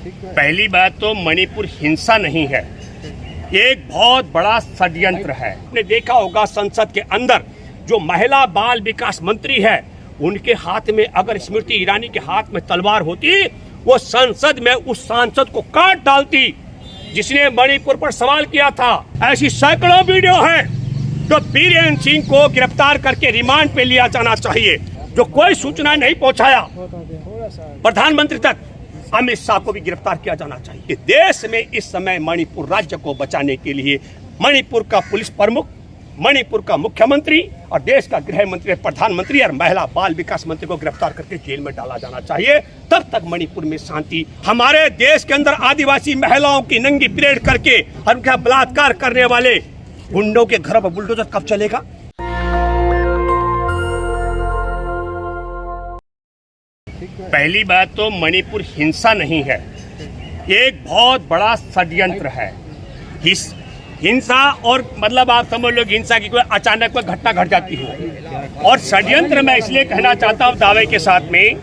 पहली बात तो मणिपुर हिंसा नहीं है, एक बहुत बड़ा षड्यंत्र है। आपने देखा होगा संसद के अंदर जो महिला बाल विकास मंत्री है, उनके हाथ में अगर स्मृति ईरानी के हाथ में तलवार होती, वो संसद में उस सांसद को काट डालती जिसने मणिपुर पर सवाल किया था। ऐसी सैकड़ों वीडियो हैं। तो बीरेन्द्र सिंह को गिरफ्तार करके रिमांड पे लिया जाना चाहिए, जो कोई सूचना नहीं पहुंचाया प्रधानमंत्री तक। अमित शाह को भी गिरफ्तार किया जाना चाहिए। कि देश में इस समय मणिपुर राज्य को बचाने के लिए मणिपुर का पुलिस प्रमुख, मणिपुर का मुख्यमंत्री और देश का गृह मंत्री, प्रधानमंत्री और महिला बाल विकास मंत्री को गिरफ्तार करके जेल में डाला जाना चाहिए। तब तक मणिपुर में शांति। हमारे देश के अंदर आदिवासी महिलाओं की नंगी परेड करके और उनका बलात्कार करने वाले गुंडों के घरों पर बुलडोजर कब चलेगा? पहली बात तो मणिपुर हिंसा नहीं है, एक बहुत बड़ा षड्यंत्र है। हिंसा और मतलब आप समझ लो हिंसा की कोई अचानक कोई घटना घट जाती है। और षड्यंत्र मैं इसलिए कहना चाहता हूँ दावे के साथ में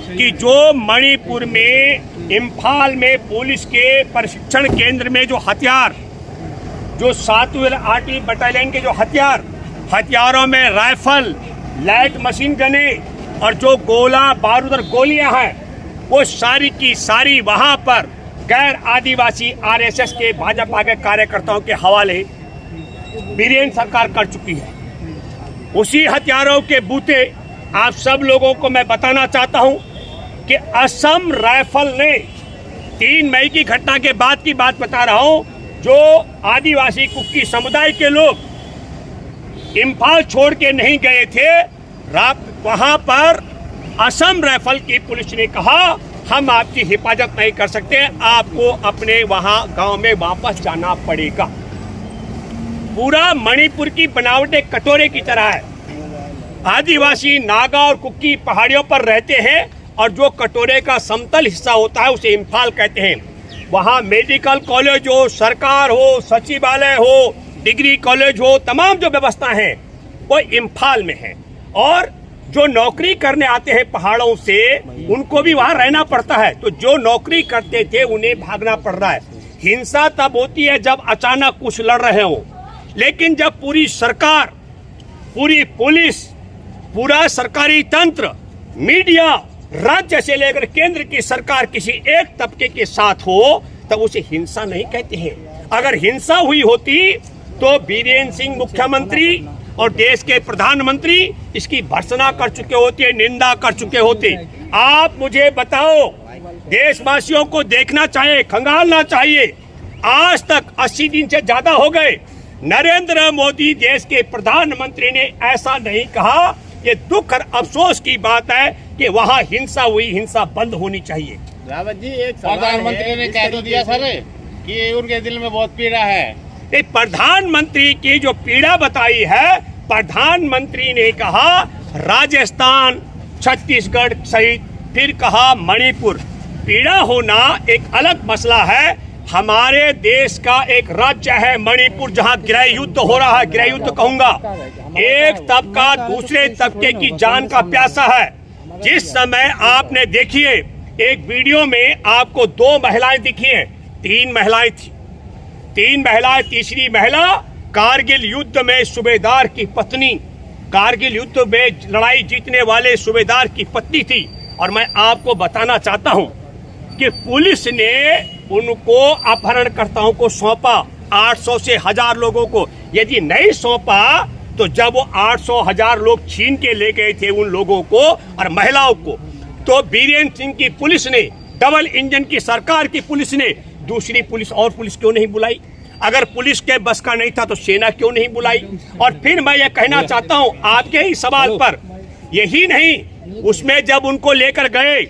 कि जो मणिपुर में इम्फाल में पुलिस के प्रशिक्षण केंद्र में जो हथियार, जो 7वीं 8वीं बटालियन के जो हथियारों में राइफल, लाइट मशीन गने और जो गोला बारूद और गोलियां हैं, वो सारी की सारी वहां पर गैर आदिवासी आरएसएस के भाजपा के कार्यकर्ताओं के हवाले बीरेन्द्र सरकार कर चुकी है। उसी हथियारों के बूते आप सब लोगों को मैं बताना चाहता हूं कि असम राइफल ने 3 मई की घटना के बाद की बात बता रहा हूं, जो आदिवासी कुकी समुदाय के लोग इम्फाल छोड़ के नहीं गए थे, वहां पर असम राइफल की पुलिस ने कहा हम आपकी हिफाजत नहीं कर सकते, आपको अपने वहां गांव में वापस जाना पड़ेगा। पूरा मणिपुर की बनावट एक कटोरे की तरह है। आदिवासी नागा और कुकी पहाड़ियों पर रहते हैं और जो कटोरे का समतल हिस्सा होता है उसे इम्फाल कहते हैं। वहां मेडिकल कॉलेज हो, सरकार हो, सचिवालय हो, डिग्री कॉलेज हो, तमाम जो व्यवस्था है वो इम्फाल में है। और जो नौकरी करने आते हैं पहाड़ों से, उनको भी वहां रहना पड़ता है। तो जो नौकरी करते थे उन्हें भागना पड़ रहा है। हिंसा तब होती है जब अचानक कुछ लड़ रहे हो, लेकिन जब पूरी सरकार, पूरी पुलिस, पूरा सरकारी तंत्र, मीडिया, राज्य से लेकर केंद्र की सरकार किसी एक तबके के साथ हो, तब उसे हिंसा नहीं कहते हैं। अगर हिंसा हुई होती तो बीरेन्द्र सिंह मुख्यमंत्री और देश के प्रधानमंत्री इसकी भर्त्सना कर चुके होते, निंदा कर चुके होते। आप मुझे बताओ, देशवासियों को देखना चाहिए, खंगालना चाहिए। आज तक 80 दिन से ज्यादा हो गए, नरेंद्र मोदी देश के प्रधानमंत्री ने ऐसा नहीं कहा। ये दुख और अफसोस की बात है कि वहाँ हिंसा हुई, हिंसा बंद होनी चाहिए। रावत जी, एक प्रधानमंत्री ने कह तो दिया सर कि उनके दिल में बहुत पीड़ा है। प्रधानमंत्री की जो पीड़ा बताई है, प्रधानमंत्री ने कहा राजस्थान, छत्तीसगढ़ सहित, फिर कहा मणिपुर। पीड़ा होना एक अलग मसला है। हमारे देश का एक राज्य है मणिपुर, जहां गृह युद्ध हो रहा है, गृह युद्ध कहूंगा। एक तबका दूसरे तबके की जान का प्यासा है। जिस समय आपने देखिए एक वीडियो में आपको 2 महिलाएं दिखी हैं, 3 महिलाएं थी, 3 महिलाएं, तीसरी महिला कारगिल युद्ध में सूबेदार की पत्नी, कारगिल युद्ध में लड़ाई जीतने वाले सूबेदार की पत्नी थी। और मैं आपको बताना चाहता हूं कि पुलिस ने उनको अपहरणकर्ताओं को सौंपा, 800 से 1000 लोगों को। यदि नहीं सौंपा तो जब वो 800 1000 लोग छीन के ले गए थे उन लोगों को और महिलाओं को, तो बीरेन्द्र सिंह की पुलिस ने, डबल इंजन की सरकार की पुलिस ने दूसरी पुलिस और पुलिस क्यों नहीं बुलाई? अगर पुलिस के बस का नहीं था तो सेना क्यों नहीं बुलाई? और फिर मैं ये कहना चाहता हूं आपके ही सवाल पर, यही नहीं, उसमें जब उनको लेकर गए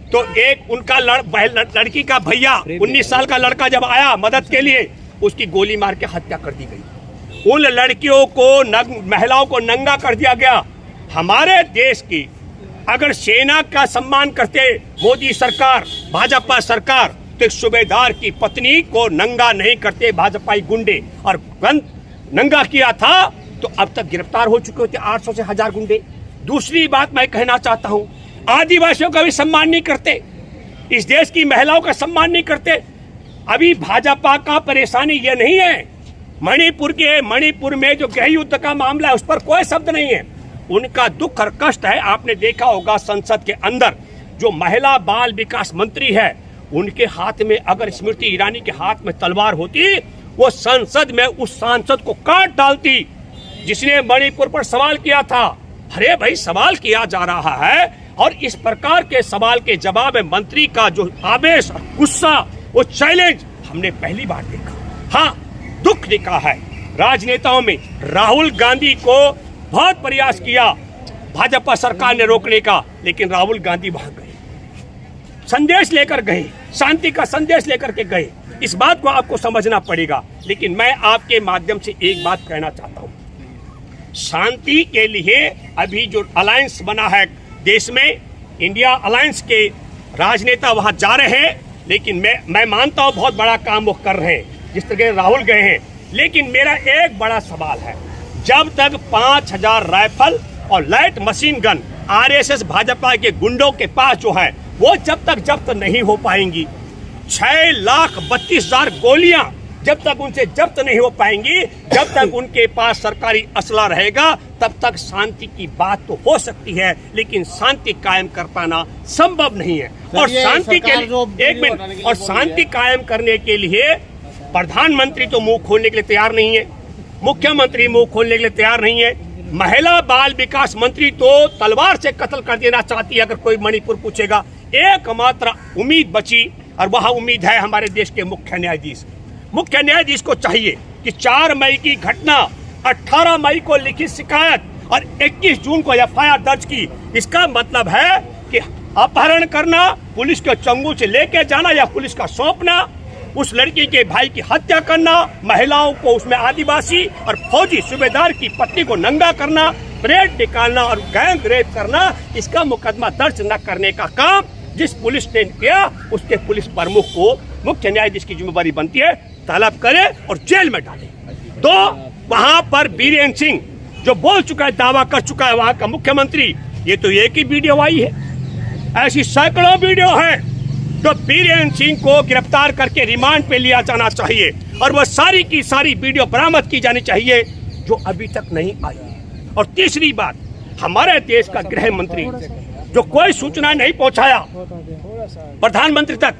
तो एक उनका लड़की का भैया, 19 साल का लड़का जब आया मदद के लिए, उसकी गोली मार के हत्या कर दी गई। उन लड़कियों को, महिलाओं को नंगा कर दिया गया। हमारे देश की अगर सेना का सम्मान करते मोदी सरकार, भाजपा सरकार, तो एक सूबेदार की पत्नी को नंगा नहीं करते भाजपाई गुंडे। और नंगा किया था तो अब तक गिरफ्तार हो चुके होते 800 से 1000 गुंडे। दूसरी बात मैं कहना चाहता हूं, आदिवासियों का भी सम्मान नहीं करते। इस देश की महिलाओं का सम्मान नहीं करते। अभी भाजपा का परेशानी यह नहीं है, मणिपुर में जो गृह युद्ध का मामला है उस पर कोई शब्द नहीं है। उनका दुख और कष्ट है। आपने देखा होगा संसद के अंदर जो महिला बाल विकास मंत्री है, उनके हाथ में अगर स्मृति ईरानी के हाथ में तलवार होती, वो संसद में उस सांसद को काट डालती जिसने मणिपुर पर सवाल किया था। अरे भाई, सवाल किया जा रहा है और इस प्रकार के सवाल के जवाब में मंत्री का जो आवेश और गुस्सा, वो चैलेंज हमने पहली बार देखा। हाँ, दुख दिखा है राजनेताओं में। राहुल गांधी को बहुत प्रयास किया भाजपा सरकार ने रोकने का, लेकिन राहुल गांधी वहां गए, संदेश लेकर गए, शांति का संदेश लेकर के गए। इस बात को आपको समझना पड़ेगा। लेकिन मैं आपके माध्यम से एक बात कहना चाहता हूं, शांति के लिए अभी जो अलायंस बना है देश में, इंडिया अलायंस के राजनेता वहां जा रहे हैं, लेकिन मैं मानता हूं बहुत बड़ा काम वो कर रहे हैं, जिस तरह राहुल गए हैं। लेकिन मेरा एक बड़ा सवाल है, जब तक 5000 राइफल और light machine gun RSS Bhajpa के गुंडों के पास जो है वो जब तक जब्त नहीं हो पाएंगी, 6,32,000 गोलियां जब तक उनसे जब्त नहीं हो पाएंगी, जब तक उनके पास सरकारी असला रहेगा, तब तक शांति की बात तो हो सकती है, लेकिन शांति कायम कर पाना संभव नहीं है। और शांति के लिए एक मिनट, और शांति कायम करने के लिए प्रधानमंत्री तो मुंह खोलने के लिए तैयार नहीं है, मुख्यमंत्री मुंह खोलने के लिए तैयार नहीं है, महिला बाल विकास मंत्री तो तलवार से कत्ल कर देना चाहती है। अगर कोई मणिपुर पूछेगा, एकमात्र उम्मीद बची, और वह उम्मीद है हमारे देश के मुख्य न्यायाधीश को चाहिए कि 4 मई की घटना, 18 मई को लिखित शिकायत और 21 जून को एफआईआर दर्ज की। इसका मतलब है कि अपहरण करना, पुलिस के चंगुल से लेके जाना या पुलिस का सौंपना, उस लड़की के भाई की हत्या करना, महिलाओं को उसमें आदिवासी और फौजी सूबेदार की पत्नी को नंगा करना, परेड निकालना और गैंग रेप करना, इसका मुकदमा दर्ज न करने का काम जिस पुलिस ने किया, उसके पुलिस प्रमुख को मुख्य न्यायाधीश की जिम्मेदारी बनती है, तलब करे और जेल में डाले। तो वहां पर बीरेन सिंह जो बोल चुका है, दावा कर चुका है वहां का मुख्यमंत्री, ये तो एक ही वीडियो आई है, ऐसी सैकड़ों वीडियो है। तो बीरेन सिंह को गिरफ्तार करके रिमांड पे लिया जाना चाहिए और वह सारी की सारी वीडियो बरामद की जानी चाहिए जो अभी तक नहीं आई है। और तीसरी बात, हमारे देश का गृह मंत्री जो कोई सूचना नहीं पहुंचाया प्रधानमंत्री तक,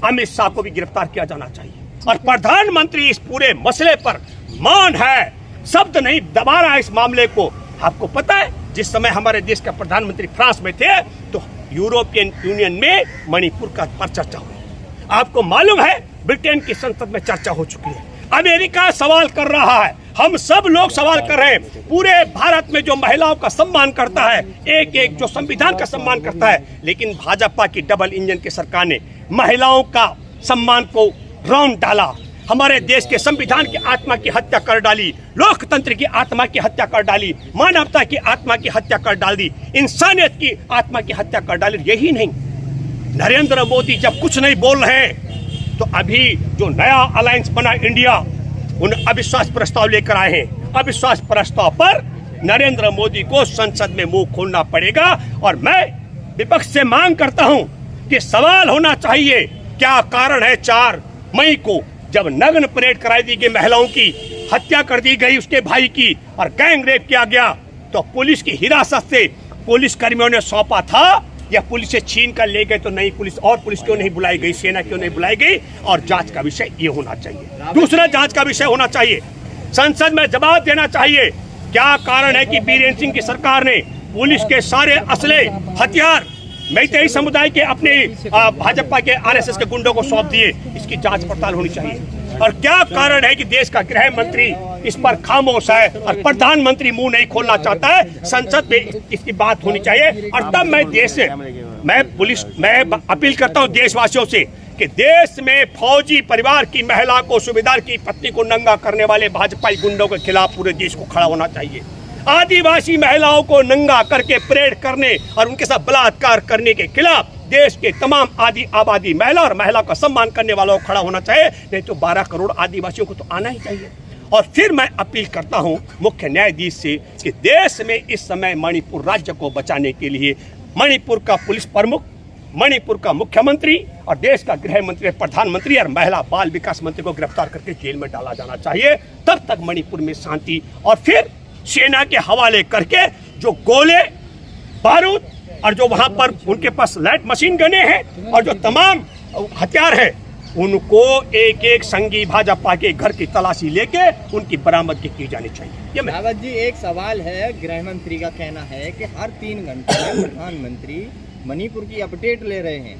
अमित शाह को भी गिरफ्तार किया जाना चाहिए। और प्रधानमंत्री इस पूरे मसले पर मौन है, शब्द नहीं दबा रहा है इस मामले को। आपको पता है, जिस समय हमारे देश का प्रधानमंत्री फ्रांस में थे तो यूरोपियन यूनियन में मणिपुर पर चर्चा हुई। आपको मालूम है, ब्रिटेन की संसद में चर्चा हो चुकी है, अमेरिका सवाल कर रहा है, हम सब लोग सवाल कर रहे हैं। पूरे भारत में जो महिलाओं का सम्मान करता है, एक एक जो संविधान का सम्मान करता है, लेकिन भाजपा की डबल इंजन की सरकार ने महिलाओं का सम्मान को रौंद डाला, हमारे देश के संविधान की आत्मा की हत्या कर डाली, लोकतंत्र की आत्मा की हत्या कर डाली, मानवता की आत्मा की हत्या कर डाल दी, इंसानियत की आत्मा की हत्या कर डाली। यही नहीं, नरेंद्र मोदी जब कुछ नहीं बोल रहे हैं तो अभी जो नया अलायंस बना इंडिया, उन अविश्वास प्रस्ताव लेकर आए हैं। अविश्वास प्रस्ताव पर नरेंद्र मोदी को संसद में मुंह खोलना पड़ेगा। और मैं विपक्ष से मांग करता हूं कि सवाल होना चाहिए, क्या कारण है 4 मई को जब नग्न परेड कराई दी गई, महिलाओं की हत्या कर दी गई, उसके भाई की, और गैंग रेप किया गया, तो पुलिस की हिरासत से पुलिस कर्मियों ने सौंपा था या पुलिस से छीन कर ले गए? तो नहीं, पुलिस क्यों नहीं बुलाई गई, सेना क्यों नहीं बुलाई गई? और जांच का विषय ये होना चाहिए। दूसरा जांच का विषय होना चाहिए, संसद में जवाब देना चाहिए, क्या कारण है कि बीरेन सिंह की सरकार ने पुलिस के सारे असले, हथियार मैतेई समुदाय के अपने भाजपा के आरएसएस के गुंडों को सौंप दिए? इसकी जांच पड़ताल होनी चाहिए। और क्या कारण है कि देश का गृह मंत्री इस पर खामोश है और प्रधानमंत्री मुंह नहीं खोलना चाहता है? संसद में इसकी बात होनी चाहिए। और तब मैं अपील करता हूं देशवासियों से कि देश में फौजी परिवार की महिला को, सूबेदार की पत्नी को नंगा करने वाले भाजपाई गुंडों के खिलाफ पूरे देश को खड़ा होना चाहिए। आदिवासी महिलाओं को नंगा करके परेड करने और उनके साथ बलात्कार करने के खिलाफ देश के तमाम आदि आबादी, महिला और महिला का सम्मान करने वालों को खड़ा होना चाहिए। नहीं तो 12 करोड़ आदिवासियों को तो आना ही चाहिए। और फिर मैं अपील करता हूं मुख्य न्यायाधीश से कि देश में इस समय मणिपुर राज्य को बचाने के लिए मणिपुर का पुलिस प्रमुख मणिपुर का मुख्यमंत्री और देश का गृह मंत्री, प्रधानमंत्री और महिला बाल विकास मंत्री को गिरफ्तार करके जेल में डाला जाना चाहिए। तब तक मणिपुर में शांति, और फिर सेना के हवाले करके जो गोले बारूद और जो वहां पर उनके पास लाइट मशीन गने हैं और जो तमाम हथियार है, उनको एक एक संगी भाजपा के घर की तलाशी लेके उनकी बरामदगी की जानी चाहिए। ये रावत जी, एक सवाल है, गृह मंत्री का कहना है कि हर 3 घंटे में प्रधानमंत्री मणिपुर की अपडेट ले रहे हैं।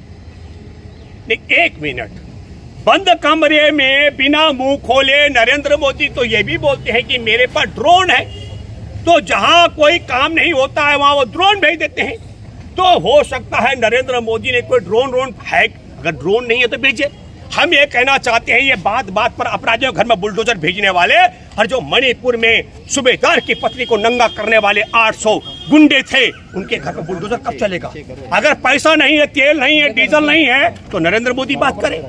नहीं, 1 मिनट, बंद कमरे में बिना मुंह खोले नरेंद्र मोदी तो ये भी बोलते हैं कि मेरे पास ड्रोन है, तो जहां कोई काम नहीं होता है वहां वो ड्रोन भेज देते हैं। तो हो सकता है नरेंद्र मोदी ने कोई ड्रोन है, अगर ड्रोन नहीं है तो भेजे। हम ये कहना चाहते हैं, ये बात बात पर अपराधियों घर में बुलडोजर भेजने वाले और जो मणिपुर में सूबेदार की पत्नी को नंगा करने वाले 800 गुंडे थे, उनके घर में बुलडोजर कब चलेगा? अगर पैसा नहीं है, तेल नहीं है, डीजल नहीं है, तो नरेंद्र मोदी बात करे।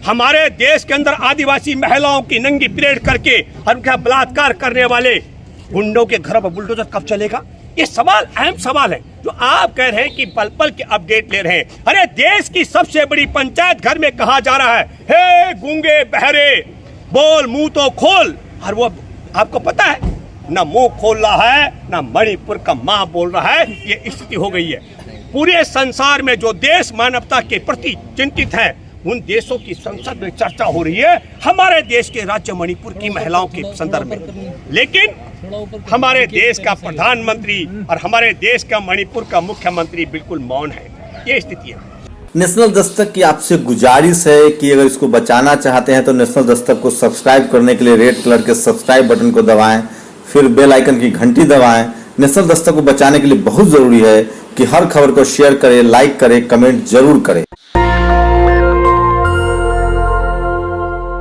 हमारे देश के अंदर आदिवासी महिलाओं की नंगी परेड करके उनका बलात्कार करने वाले गुंडों के घर पर बुलडोजर कब चलेगा? ये सवाल अहम सवाल है। जो आप कह रहे हैं कि पल पल के अपडेट ले रहे हैं, अरे देश की सबसे बड़ी पंचायत घर में कहा जा रहा है, हे गूंगे बहरे बोल मुंह तो खोल, और वो आपको पता है ना मुंह खोल रहा है ना मणिपुर का मां बोल रहा है। ये स्थिति हो गई है। पूरे संसार में जो देश मानवता के प्रति चिंतित है, उन देशों की संसद में चर्चा हो रही है हमारे देश के राज्य मणिपुर की महिलाओं के संदर्भ में, लेकिन हमारे देश का प्रधानमंत्री और हमारे देश का मणिपुर का मुख्यमंत्री बिल्कुल मौन है। ये स्थिति है। नेशनल दस्तक की आपसे गुजारिश है कि अगर इसको बचाना चाहते हैं तो नेशनल दस्तक को सब्सक्राइब करने के लिए रेड कलर के सब्सक्राइब बटन को दबाएं, फिर बेल आइकन की घंटी दबाएं। नेशनल दस्तक को बचाने के लिए बहुत जरूरी है कि हर खबर को शेयर करें, लाइक करें, कमेंट जरूर करें।